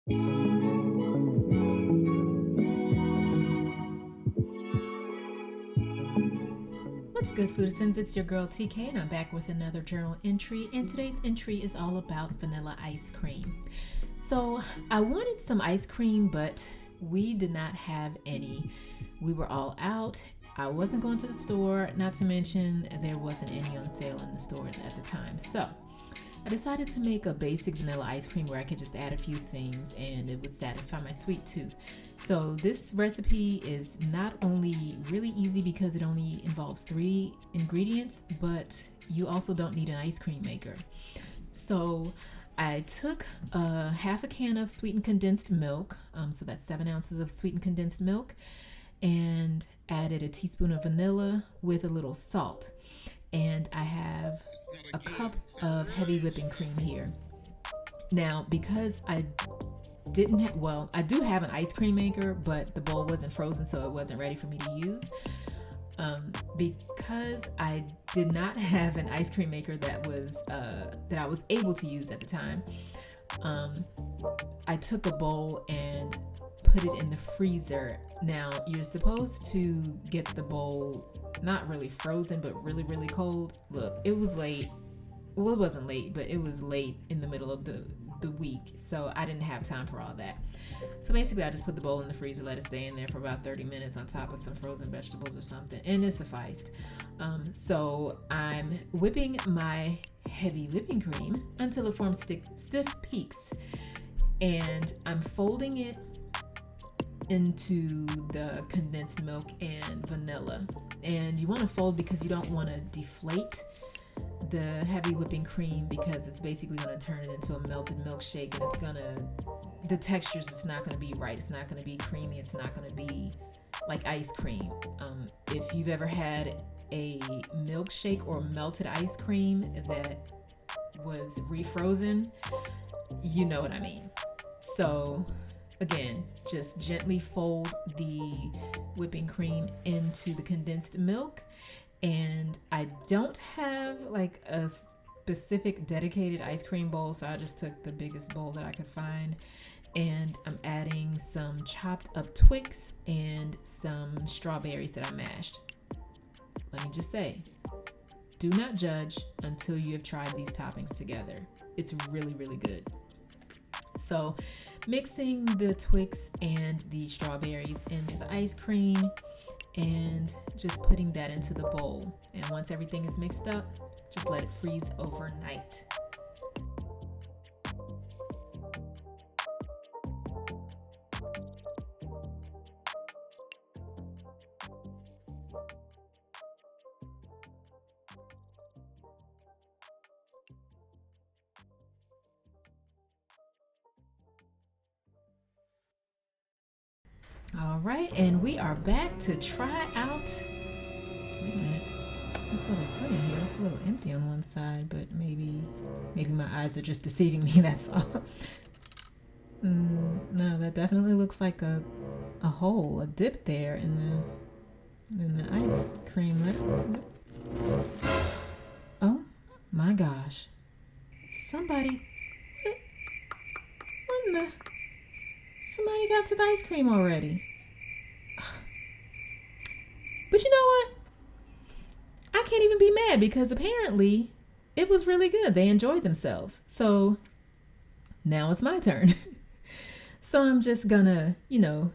What's good, Foodizens? It's your girl TK, and I'm back with another journal entry. And today's entry is all about vanilla ice cream. So I wanted some ice cream, but we did not have any. We were all out. I wasn't going to the store, not to mention there wasn't any on sale in the stores at the time. So I decided to make a basic vanilla ice cream where I could just add a few things and it would satisfy my sweet tooth. So this recipe is not only really easy because it only involves 3 ingredients, but you also don't need an ice cream maker. So I took half a can of sweetened condensed milk, so that's 7 ounces of sweetened condensed milk, and added a teaspoon of vanilla with a little salt. And I have a cup of heavy whipping cream here. Now, because I didn't have, well, I do have an ice cream maker, but the bowl wasn't frozen, so it wasn't ready for me to use. Because I did not have an ice cream maker that I was able to use at the time, I took a bowl and put it in the freezer. Now, you're supposed to get the bowl not really frozen, but really, really cold. Look, it was late. Well, it wasn't late, but it was late in the middle of the week, so I didn't have time for all that. So basically, I just put the bowl in the freezer, let it stay in there for about 30 minutes on top of some frozen vegetables or something, and it sufficed. So I'm whipping my heavy whipping cream until it forms stiff peaks, and I'm folding it into the condensed milk and vanilla. And you want to fold because you don't want to deflate the heavy whipping cream, because it's basically going to turn it into a melted milkshake, and the textures, it's not going to be right. It's not going to be creamy. It's not going to be like ice cream. If you've ever had a milkshake or melted ice cream that was refrozen, you know what I mean. So again, just gently fold the whipping cream into the condensed milk. And I don't have like a specific dedicated ice cream bowl, so I just took the biggest bowl that I could find. And I'm adding some chopped up Twix and some strawberries that I mashed. Let me just say, do not judge until you have tried these toppings together. It's really, really good. So mixing the Twix and the strawberries into the ice cream and just putting that into the bowl. And once everything is mixed up, just let it freeze overnight. All right, and we are back to try out. Wait a minute. That's what I put in here. It's a little empty on one side, but maybe my eyes are just deceiving me. That's all. No, that definitely looks like a hole, a dip there in the ice cream. Oh my gosh! Somebody got to the ice cream already. But you know what? I can't even be mad, because apparently it was really good. They enjoyed themselves. So now it's my turn. So I'm just gonna,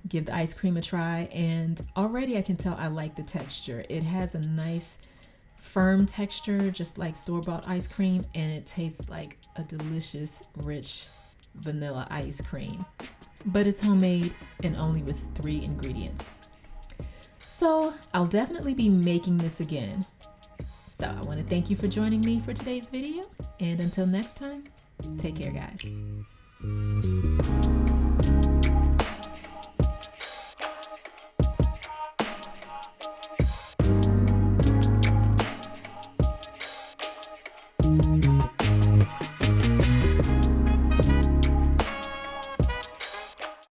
give the ice cream a try. And already I can tell I like the texture. It has a nice firm texture, just like store-bought ice cream. And it tastes like a delicious, rich vanilla ice cream. But it's homemade and only with 3 ingredients. So I'll definitely be making this again. So I want to thank you for joining me for today's video. And until next time, take care, guys.